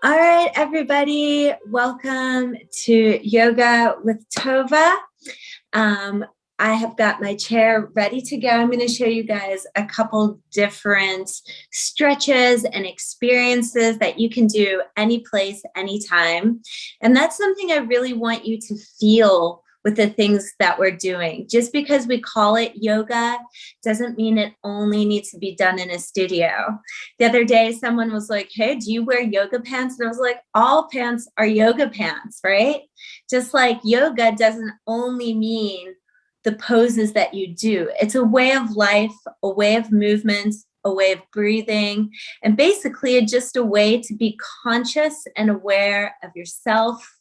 All right, everybody, welcome to Yoga with Tova. I have got my chair ready to go. I'm going to show you guys a couple different stretches and experiences that you can do any place, anytime. And that's something I really want you to feel with the things that we're doing. Just because we call it yoga doesn't mean it only needs to be done in a studio. The other day, someone was like, hey, do you wear yoga pants? And I was like, all pants are yoga pants, right? Just like yoga doesn't only mean the poses that you do. It's a way of life, a way of movement, a way of breathing, and basically just a way to be conscious and aware of yourself,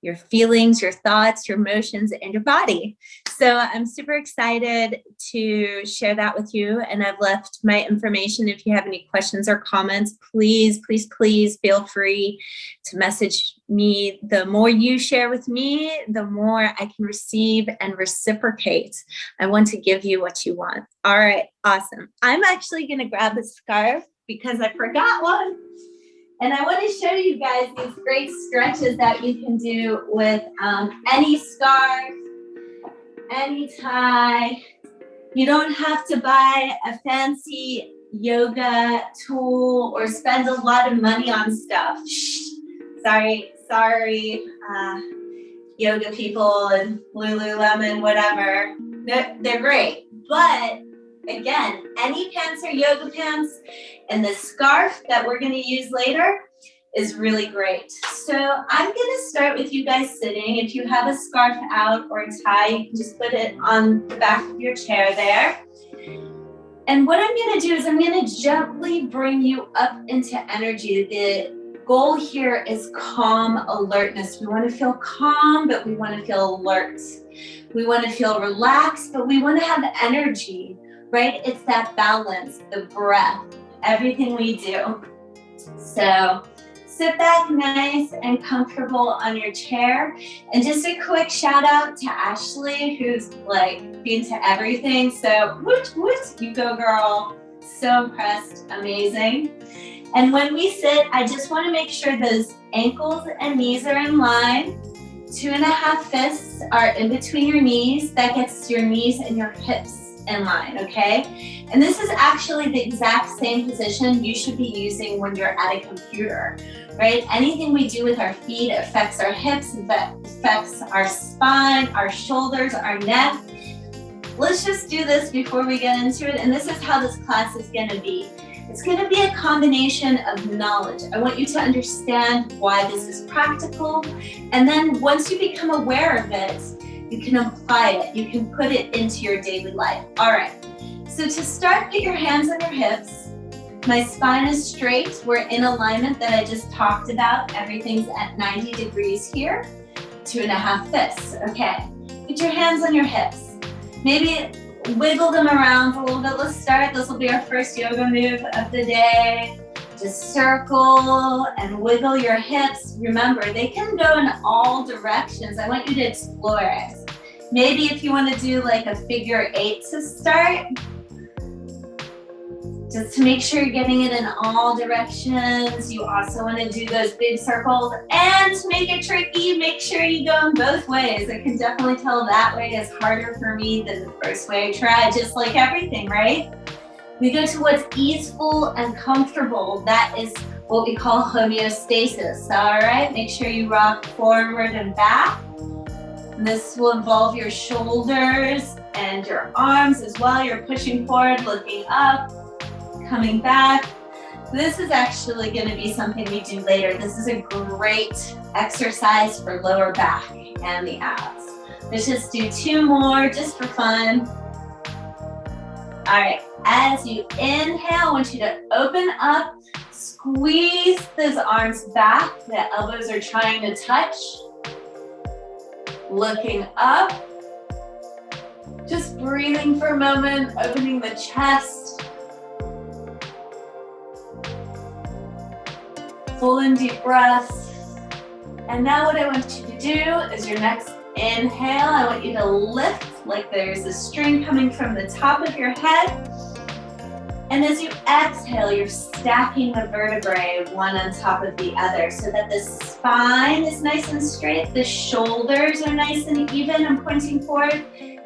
your feelings, your thoughts, your emotions, and your body. So I'm super excited to share that with you. And I've left my information. If you have any questions or comments, please feel free to message me. The more you share with me, the more I can receive and reciprocate. I want to give you what you want. All right, awesome. I'm actually going to grab a scarf because I forgot one. And I want to show you guys these great stretches that you can do with any scarf, any tie. You don't have to buy a fancy yoga tool or spend a lot of money on stuff. Sorry, yoga people and Lululemon, whatever. They're great. But again, any pants are yoga pants, and the scarf that we're going to use later is really great. So I'm going to start with you guys sitting. If you have a scarf out or a tie, you can just put it on the back of your chair there. And what I'm going to do is I'm going to gently bring you up into energy. The goal here is calm alertness. We want to feel calm, but we want to feel alert. We want to feel relaxed, but we want to have energy. Right? It's that balance, the breath, everything we do. So sit back nice and comfortable on your chair. And just a quick shout out to Ashley, who's like into everything. So woot, you go girl. So impressed, amazing. And when we sit, I just want to make sure those ankles and knees are in line. 2.5 fists are in between your knees. That gets your knees and your hips in line, okay? And this is actually the exact same position you should be using when you're at a computer, right? Anything we do with our feet affects our hips, affects our spine, our shoulders, our neck. Let's just do this before we get into it. And this is how this class is going to be. It's going to be a combination of knowledge. I want you to understand why this is practical. And then once you become aware of it, you can apply it. You can put it into your daily life. All right. So to start, put your hands on your hips. My spine is straight. We're in alignment that I just talked about. Everything's at 90 degrees here. 2.5 fists. Okay. Put your hands on your hips. Maybe wiggle them around a little bit. Let's start. This will be our first yoga move of the day. Just circle and wiggle your hips. Remember, they can go in all directions. I want you to explore it. Maybe if you want to do like a figure 8 to start, just to make sure you're getting it in all directions. You also want to do those big circles. And to make it tricky, make sure you go in both ways. I can definitely tell that way is harder for me than the first way I tried, just like everything, right? We go to what's easeful and comfortable. That is what we call homeostasis. All right, make sure you rock forward and back. And this will involve your shoulders and your arms as well. You're pushing forward, looking up, coming back. This is actually going to be something we do later. This is a great exercise for lower back and the abs. Let's just do 2 more just for fun. All right, as you inhale, I want you to open up, squeeze those arms back. The elbows are trying to touch. Looking up. Just breathing for a moment, opening the chest. Full and deep breaths. And now what I want you to do is your next inhale, I want you to lift like there's a string coming from the top of your head. And as you exhale, you're stacking the vertebrae one on top of the other so that the spine is nice and straight, the shoulders are nice and even and pointing forward,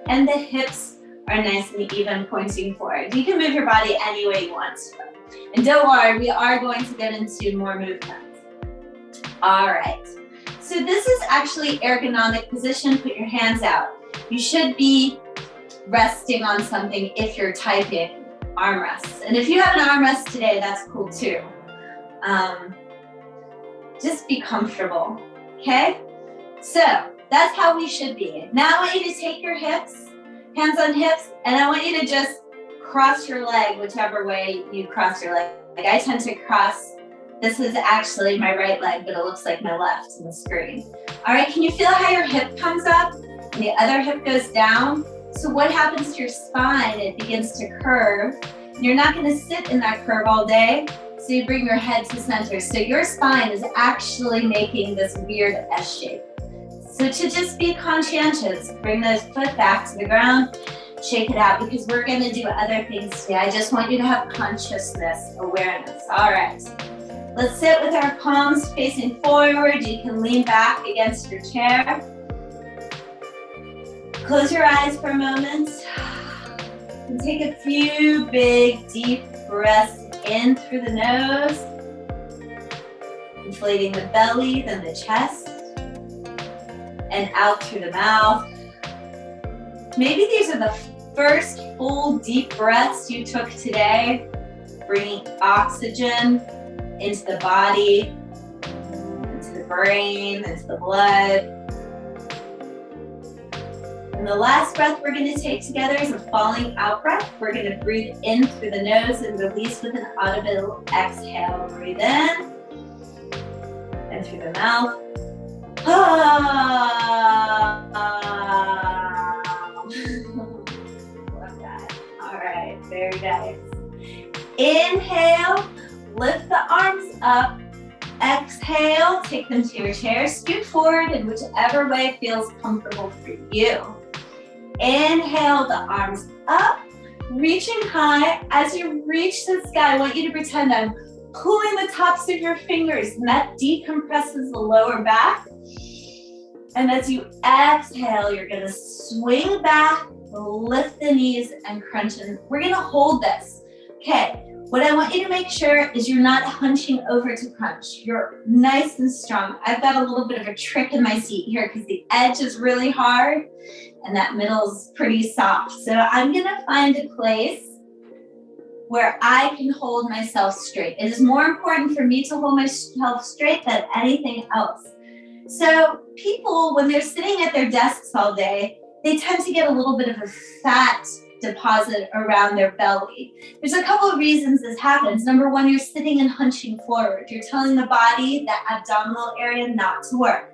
and the hips are nice and even pointing forward. You can move your body any way you want. And don't worry, we are going to get into more movements. All right. So this is actually ergonomic position. Put your hands out. You should be resting on something if you're typing. Armrests. And if you have an armrest today, that's cool too. Just be comfortable, okay? So that's how we should be. Now I want you to take your hips, hands on hips, and I want you to just cross your leg, whichever way you cross your leg. Like I tend to cross, this is actually my right leg, but it looks like my left in the screen. All right, can you feel how your hip comes up and the other hip goes down? So what happens to your spine? It begins to curve. You're not going to sit in that curve all day, so you bring your head to center. So your spine is actually making this weird S shape. So to just be conscientious, bring the foot back to the ground, shake it out, because we're going to do other things today. I just want you to have consciousness, awareness. All right. Let's sit with our palms facing forward. You can lean back against your chair. Close your eyes for a moment and take a few big, deep breaths in through the nose, inflating the belly, then the chest, and out through the mouth. Maybe these are the first full deep breaths you took today, bringing oxygen into the body, into the brain, into the blood. And the last breath we're going to take together is a falling out breath. We're going to breathe in through the nose and release with an audible exhale. Breathe in and through the mouth. Love that. All right, very nice. Inhale, lift the arms up. Exhale, take them to your chair. Scoot forward in whichever way feels comfortable for you. Inhale the arms up, reaching high. As you reach the sky, I want you to pretend I'm pulling the tops of your fingers, and that decompresses the lower back. And as you exhale, you're gonna swing back, lift the knees, and crunch in. We're gonna hold this. Okay, what I want you to make sure is you're not hunching over to crunch. You're nice and strong. I've got a little bit of a trick in my seat here because the edge is really hard and that middle is pretty soft. So I'm gonna find a place where I can hold myself straight. It is more important for me to hold myself straight than anything else. So people, when they're sitting at their desks all day, they tend to get a little bit of a fat deposit around their belly. There's a couple of reasons this happens. Number one, you're sitting and hunching forward. You're telling the body, that abdominal area, not to work.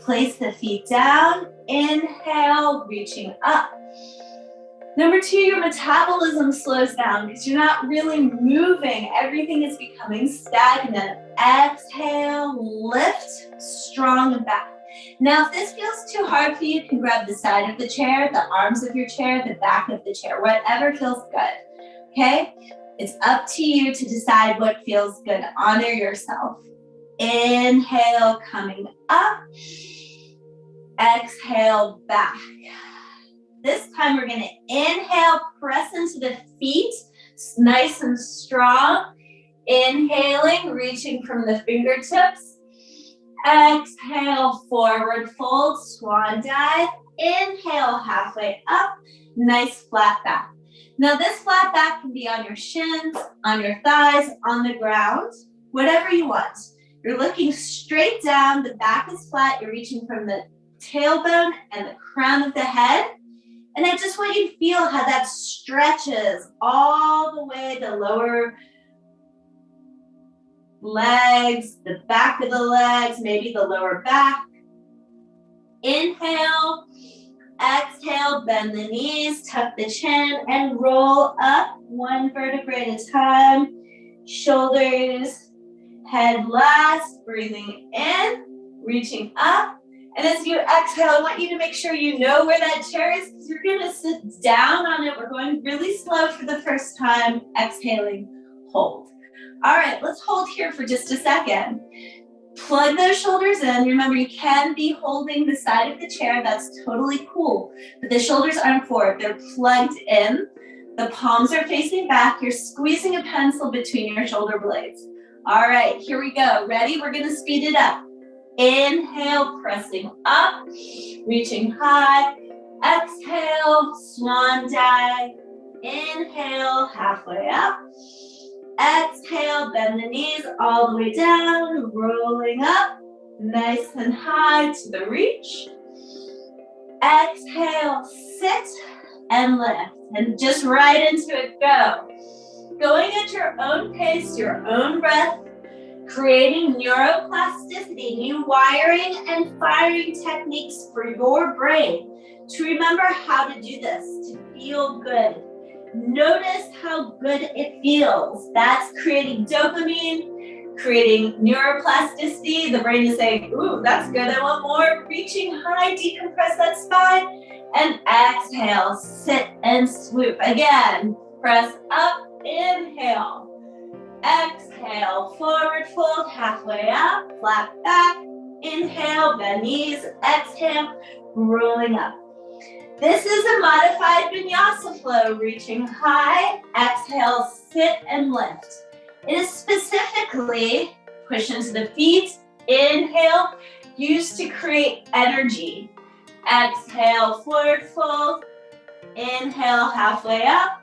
Place the feet down, inhale, reaching up. Number two, your metabolism slows down because you're not really moving. Everything is becoming stagnant. Exhale, lift, strong and back. Now, if this feels too hard for you, you can grab the side of the chair, the arms of your chair, the back of the chair, whatever feels good, okay? It's up to you to decide what feels good. Honor yourself. Inhale, coming up. Exhale, back. This time we're gonna inhale, press into the feet, nice and strong. Inhaling, reaching from the fingertips. Exhale, forward fold, swan dive. Inhale, halfway up, nice flat back. Now this flat back can be on your shins, on your thighs, on the ground, whatever you want. You're looking straight down, the back is flat, you're reaching from the tailbone and the crown of the head. And I just want you to feel how that stretches all the way the lower legs, the back of the legs, maybe the lower back. Inhale, exhale, bend the knees, tuck the chin, and roll up one vertebrae at a time. Shoulders, head last, breathing in, reaching up, And as you exhale, I want you to make sure you know where that chair is because you're gonna sit down on it. We're going really slow for the first time. Exhaling, hold. All right, let's hold here for just a second. Plug those shoulders in. Remember, you can be holding the side of the chair. That's totally cool. But the shoulders aren't forward. They're plugged in. The palms are facing back. You're squeezing a pencil between your shoulder blades. All right, here we go. Ready? We're going to speed it up. Inhale, pressing up, reaching high. Exhale, swan dive. Inhale, halfway up. Exhale, bend the knees all the way down, rolling up, nice and high to the reach. Exhale, sit and lift, and just right into it, go. Going at your own pace, your own breath, creating neuroplasticity, new wiring and firing techniques for your brain to remember how to do this, to feel good. Notice how good it feels. That's creating dopamine, creating neuroplasticity. The brain is saying, ooh, that's good, I want more. Reaching high, decompress that spine. And exhale, sit and swoop. Again, press up, inhale. Exhale, forward fold, halfway up, flat back. Inhale, bend knees, exhale, rolling up. This is a modified vinyasa flow, reaching high, exhale, sit and lift. It is specifically push into the feet, inhale, used to create energy. Exhale, forward fold, inhale, halfway up,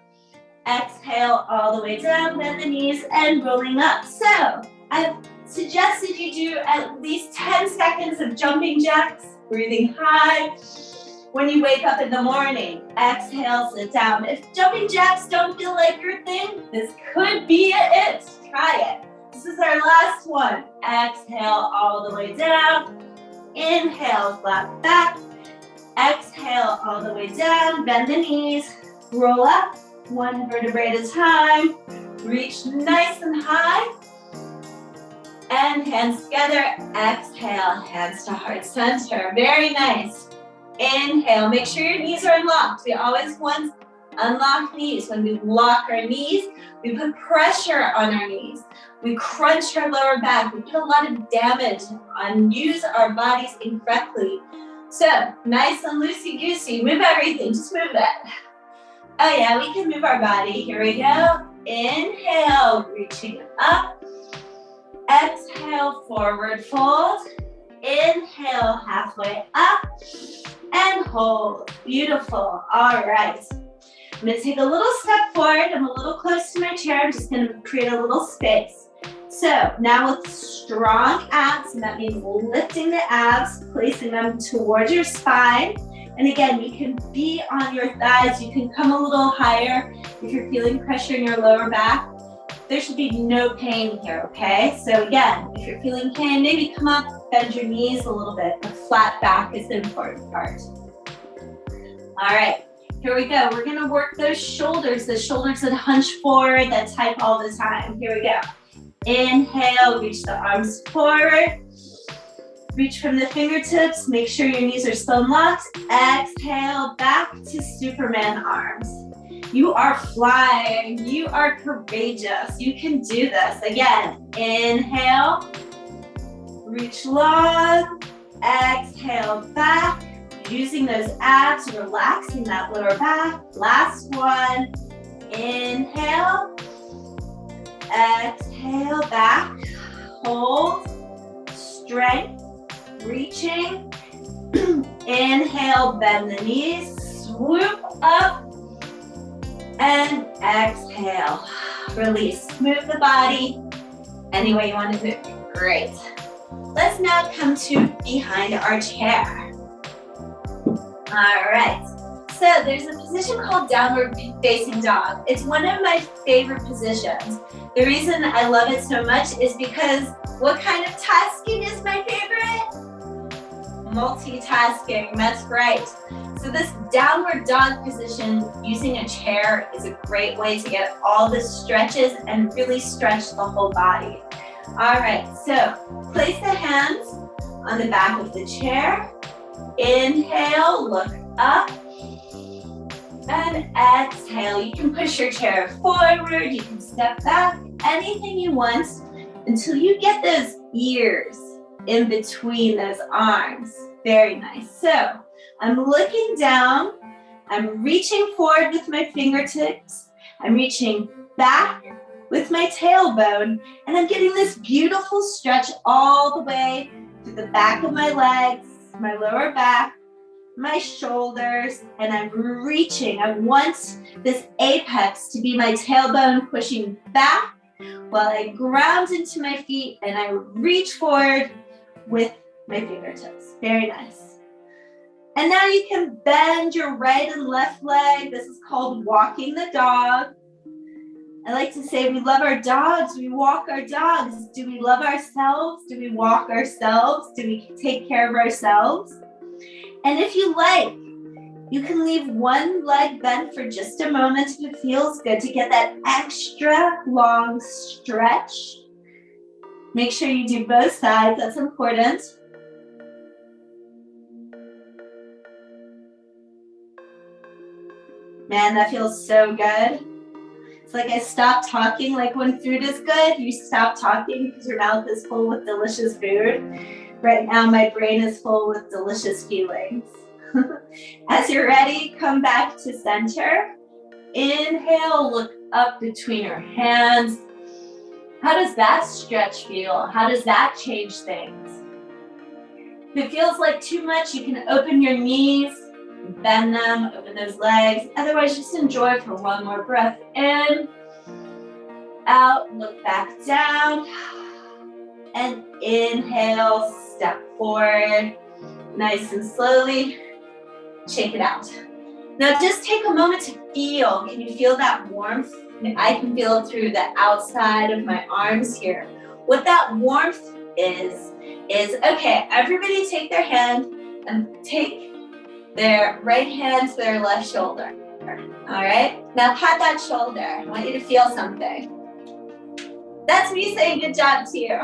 exhale, all the way down, bend the knees and rolling up. So I've suggested you do at least 10 seconds of jumping jacks, breathing high. When you wake up in the morning, exhale, sit down. If jumping jacks don't feel like your thing, this could be it. Try it. This is our last one. Exhale all the way down. Inhale, flat back. Exhale all the way down. Bend the knees. Roll up. One vertebrae at a time. Reach nice and high. And hands together. Exhale, hands to heart center. Very nice. Inhale, make sure your knees are unlocked. We always want unlocked knees. When we lock our knees, we put pressure on our knees. We crunch our lower back. We put a lot of damage on, use our bodies incorrectly. So, nice and loosey-goosey. Move everything, just move that. Oh yeah, we can move our body. Here we go. Inhale, reaching up. Exhale, forward fold. Inhale, halfway up. And hold. Beautiful. All right. I'm going to take a little step forward. I'm a little close to my chair. I'm just going to create a little space. So now with strong abs, and that means lifting the abs, placing them towards your spine. And again, you can be on your thighs. You can come a little higher if you're feeling pressure in your lower back. There should be no pain here, okay? So again, if you're feeling pain, maybe come up, bend your knees a little bit. The flat back is the important part. All right, here we go. We're gonna work those shoulders, the shoulders that hunch forward, that type all the time. Here we go. Inhale, reach the arms forward. Reach from the fingertips, make sure your knees are still unlocked. Exhale, back to Superman arms. You are flying, you are courageous, you can do this. Again, inhale, reach long, exhale back, using those abs, relaxing that lower back. Last one, inhale, exhale back, hold, strength, reaching, inhale, bend the knees, swoop up, and exhale, release. Move the body any way you want to move. Great. Let's now come to behind our chair. All right. So there's a position called downward facing dog. It's one of my favorite positions. The reason I love it so much is because what kind of tasking is my favorite? Multitasking, that's right. So this downward dog position using a chair is a great way to get all the stretches and really stretch the whole body. All right, so place the hands on the back of the chair. Inhale, look up. And exhale. You can push your chair forward, you can step back, anything you want until you get those ears in between those arms. Very nice. So I'm looking down, I'm reaching forward with my fingertips, I'm reaching back with my tailbone, and I'm getting this beautiful stretch all the way to the back of my legs, my lower back, my shoulders, and I'm reaching. I want this apex to be my tailbone pushing back while I ground into my feet and I reach forward with my fingertips. Very nice. And now you can bend your right and left leg. This is called walking the dog. I like to say we love our dogs, we walk our dogs. Do we love ourselves? Do we walk ourselves? Do we take care of ourselves? And if you like, you can leave one leg bent for just a moment if it feels good to get that extra long stretch. Make sure you do both sides, that's important. Man, that feels so good. It's like I stopped talking, like when food is good, you stop talking because your mouth is full with delicious food. Right now, my brain is full with delicious feelings. As you're ready, come back to center. Inhale, look up between your hands. How does that stretch feel? How does that change things? If it feels like too much, you can open your knees, bend them, open those legs. Otherwise, just enjoy for one more breath in, out, look back down, and inhale, step forward, nice and slowly, shake it out. Now just take a moment to feel. Can you feel that warmth? I can feel it through the outside of my arms here. What that warmth is okay, everybody take their hand and take their right hand to their left shoulder. All right, now pat that shoulder. I want you to feel something. That's me saying good job to you.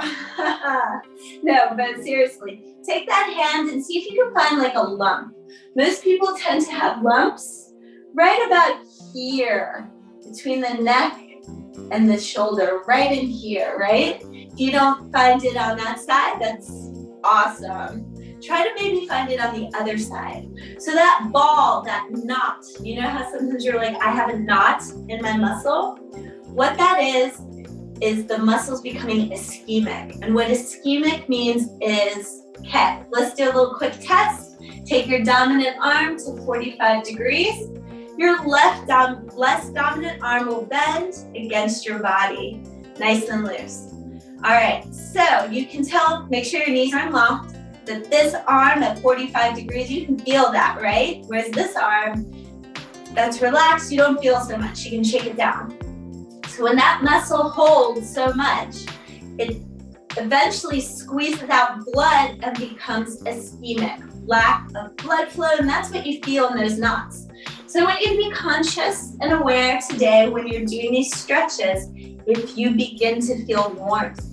No, but seriously, take that hand and see if you can find like a lump. Most people tend to have lumps right about here, between the neck and the shoulder, right in here, right? If you don't find it on that side, that's awesome. Try to maybe find it on the other side. So that ball, that knot, you know how sometimes you're like, I have a knot in my muscle? What that is the muscles becoming ischemic. And what ischemic means is, okay, let's do a little quick test. Take your dominant arm to 45 degrees. Your less dominant arm will bend against your body, nice and loose. All right, so you can tell, make sure your knees are unlocked, that this arm at 45 degrees, you can feel that, right? Whereas this arm that's relaxed, you don't feel so much. You can shake it down. So when that muscle holds so much, it eventually squeezes out blood and becomes ischemic, lack of blood flow, and that's what you feel in those knots. So I want you to be conscious and aware today when you're doing these stretches, if you begin to feel warmth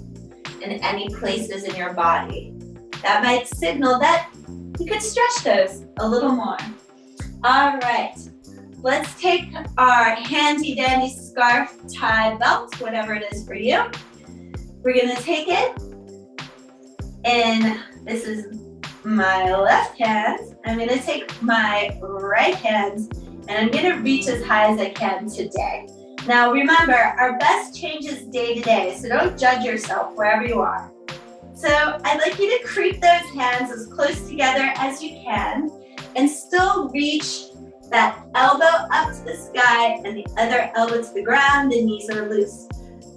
in any places in your body. That might signal that you could stretch those a little more. All right, let's take our handy dandy scarf, tie, belt, whatever it is for you. We're gonna take it, and this is my left hand. I'm gonna take my right hand, and I'm gonna reach as high as I can today. Now remember, our best changes day to day, so don't judge yourself wherever you are. So I'd like you to creep those hands as close together as you can and still reach that elbow up to the sky and the other elbow to the ground. The knees are loose.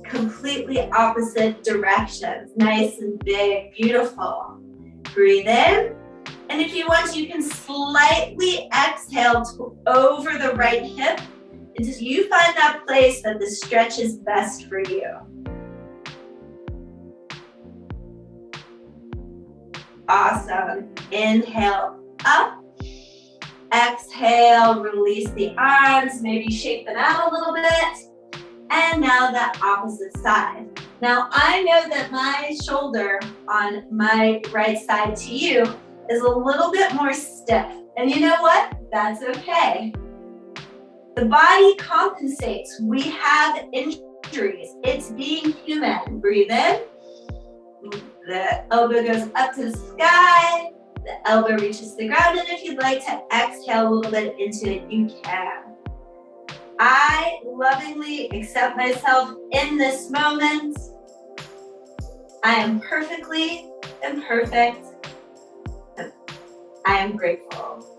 Completely opposite directions. Nice and big, beautiful. Breathe in. And if you want, you can slightly exhale to over the right hip until you find that place that the stretch is best for you. Awesome. Inhale up. Exhale, release the arms, maybe shake them out a little bit. And now the opposite side. Now, I know that my shoulder on my right side to you is a little bit more stiff. And you know what? That's okay. The body compensates. We have injuries. It's being human. Breathe in. The elbow goes up to the sky. The elbow reaches the ground. And if you'd like to exhale a little bit into it, you can. I lovingly accept myself in this moment. I am perfectly imperfect. And I am grateful.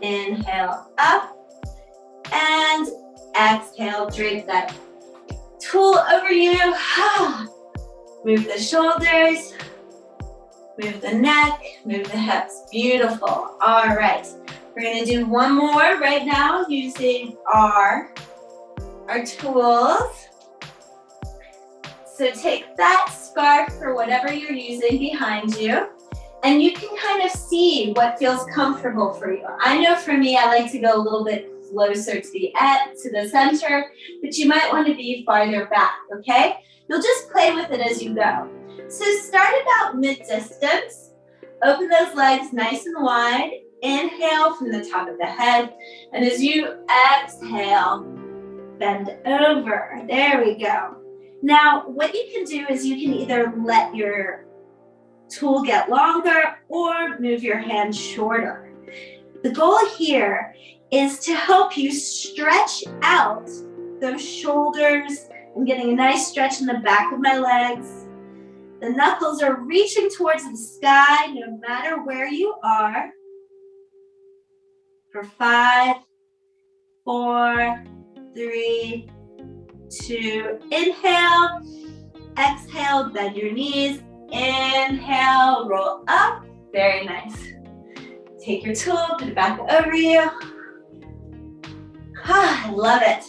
Inhale up and exhale. Drape that tool over you. Move the shoulders, move the neck, move the hips. Beautiful. All right. We're going to do one more right now using our tools. So take that scarf or whatever you're using behind you, and you can kind of see what feels comfortable for you. I know for me, I like to go a little bit closer to the center, but you might want to be farther back, okay? You'll just play with it as you go. So start about mid-distance. Open those legs nice and wide. Inhale from the top of the head. And as you exhale, bend over. There we go. Now, what you can do is you can either let your tool get longer or move your hand shorter. The goal here is to help you stretch out those shoulders. I'm getting a nice stretch in the back of my legs. The knuckles are reaching towards the sky no matter where you are. For 5, 4, 3, 2, inhale, exhale, bend your knees, inhale, roll up, very nice. Take your tool, put it back over you. I love it.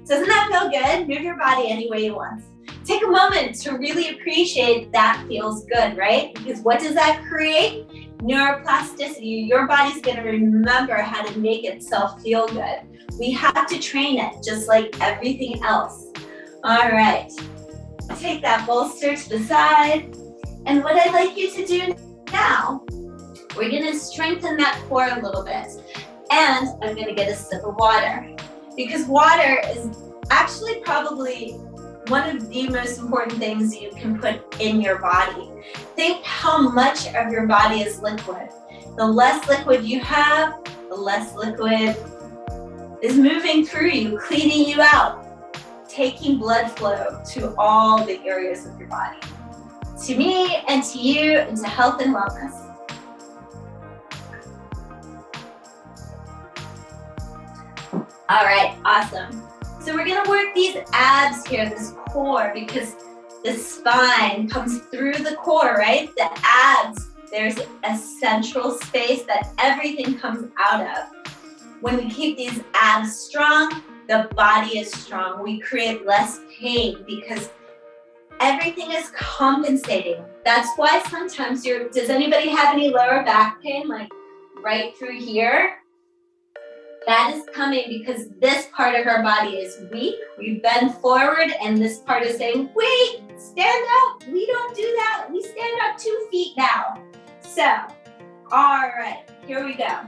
Doesn't that feel good? Move your body any way you want. Take a moment to really appreciate that feels good, right? Because what does that create? Neuroplasticity. Your body's going to remember how to make itself feel good. We have to train it just like everything else. All right. Take that bolster to the side. And what I'd like you to do now, we're going to strengthen that core a little bit. And I'm going to get a sip of water. Because water is actually probably one of the most important things you can put in your body. Think how much of your body is liquid. The less liquid you have, the less liquid is moving through you, cleaning you out, taking blood flow to all the areas of your body. To me and to you and to health and wellness. All right, awesome. So we're gonna work these abs here, this core, because the spine comes through the core, right? The abs, there's a central space that everything comes out of. When we keep these abs strong, the body is strong. We create less pain because everything is compensating. That's why sometimes does anybody have any lower back pain, like right through here? That is coming because this part of our body is weak. We bend forward and this part is saying, wait, stand up. We don't do that. We stand up 2 feet now. So, all right, here we go.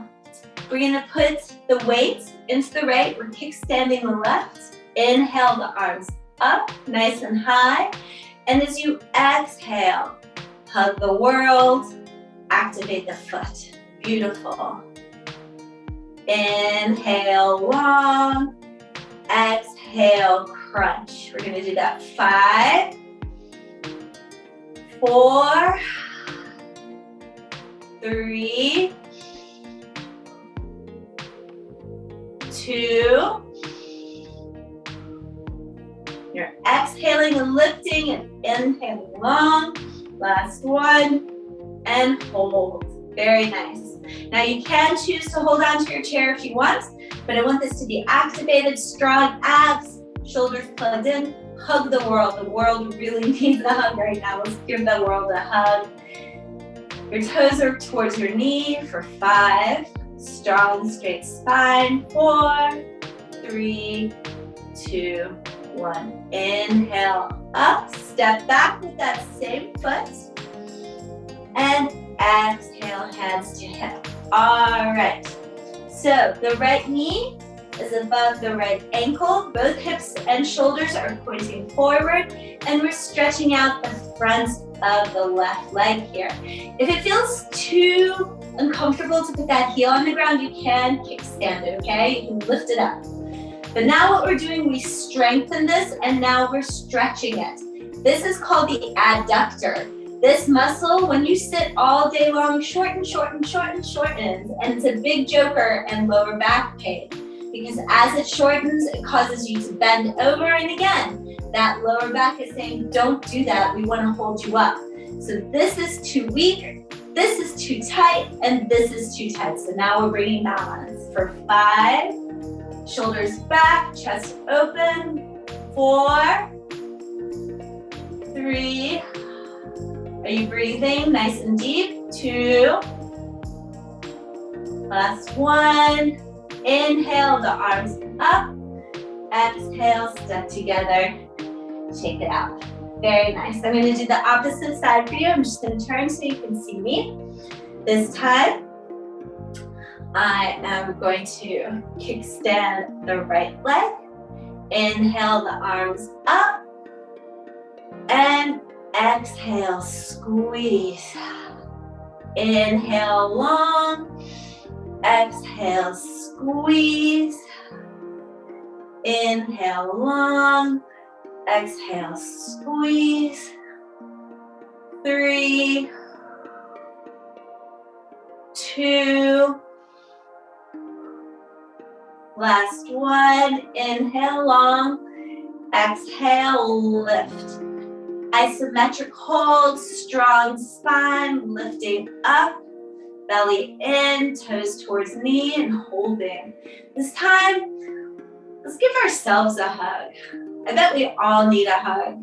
We're gonna put the weight into the right. We're kickstanding the left. Inhale the arms up, nice and high. And as you exhale, hug the world, activate the foot. Beautiful. Inhale, long. Exhale, crunch. We're gonna do that 5, 4, 3, 2. You're exhaling and lifting and inhaling long. Last one. And hold. Very nice. Now you can choose to hold on to your chair if you want, but I want this to be activated, strong abs, shoulders plugged in. Hug the world. The world really needs a hug right now. Let's give the world a hug. Your toes are towards your knee for 5. Strong, straight spine. 4, 3, 2, 1. Inhale up, step back with that same foot. And exhale, hands to hip. All right. So the right knee is above the right ankle. Both hips and shoulders are pointing forward. And we're stretching out the front of the left leg here. If it feels too uncomfortable to put that heel on the ground, you can kickstand it, okay? You can lift it up. But now what we're doing, we strengthen this and now we're stretching it. This is called the adductor. This muscle, when you sit all day long, shortens, and it's a big joker and lower back pain. Because as it shortens, it causes you to bend over, and again, that lower back is saying, don't do that, we want to hold you up. So this is too weak, this is too tight, and this is too tight. So now we're bringing balance for 5, shoulders back, chest open, 4, 3, are you breathing nice and deep? 2, last 1, inhale, the arms up, exhale, step together, shake it out. Very nice. I'm going to do the opposite side for you. I'm just going to turn so you can see me. This time, I am going to kickstand the right leg. Inhale, the arms up. And exhale, squeeze. Inhale, long. Exhale, squeeze. Inhale, long. Exhale, squeeze. 3, 2, last 1. Inhale, long. Exhale, lift. Isometric hold, strong spine, lifting up, belly in, toes towards knee, and holding. This time, let's give ourselves a hug. I bet we all need a hug.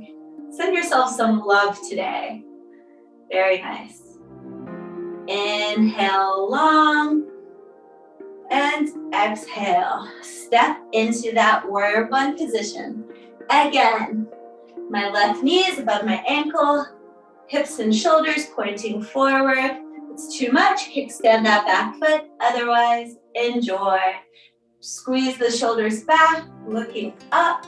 Send yourself some love today. Very nice. Inhale long, and exhale. Step into that warrior one position. Again. My left knee is above my ankle, hips and shoulders pointing forward. If it's too much, kickstand that back foot. Otherwise, enjoy. Squeeze the shoulders back, looking up.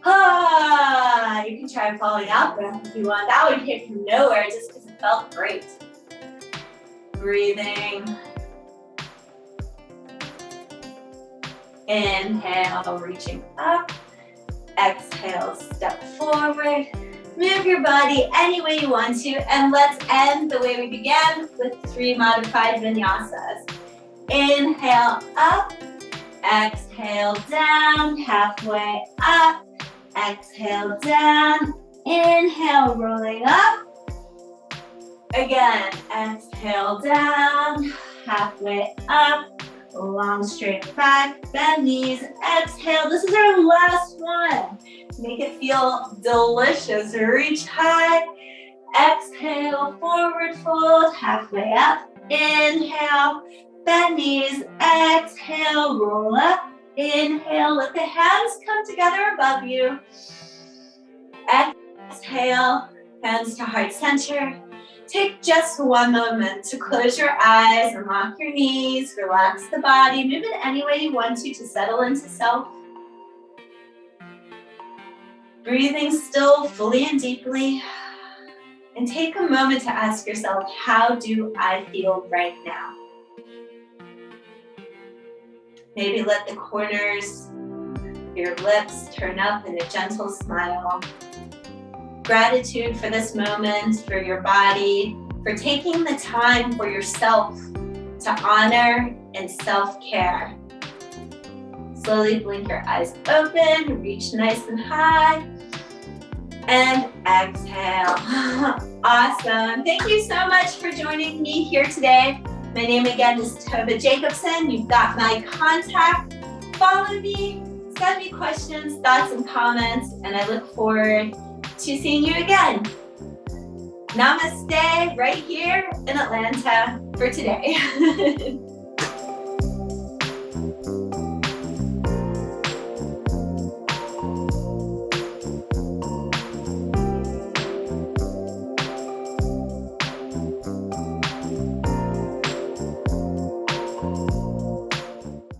Ah, you can try falling out breath if you want. That one came from nowhere just because it felt great. Breathing. Inhale, reaching up. Exhale, step forward. Move your body any way you want to, and let's end the way we began with 3 modified vinyasas. Inhale up, exhale down, halfway up, exhale down, inhale, rolling up. Again, exhale down, halfway up, long straight back, bend knees, exhale. This is our last one. Make it feel delicious. Reach high, exhale, forward fold, halfway up, inhale, bend knees, exhale, roll up, inhale, let the hands come together above you. Exhale, hands to heart center. Take just one moment to close your eyes and lock your knees, relax the body, move it any way you want to settle into self. Breathing still fully and deeply. And take a moment to ask yourself, how do I feel right now? Maybe let the corners of your lips turn up in a gentle smile. Gratitude for this moment, for your body, for taking the time for yourself to honor and self-care. Slowly blink your eyes open, reach nice and high, and exhale. Awesome. Thank you so much for joining me here today. My name again is Tova Jacobson. You've got my contact. Follow me, send me questions, thoughts, and comments, and I look forward to seeing you again. Namaste right here in Atlanta for today.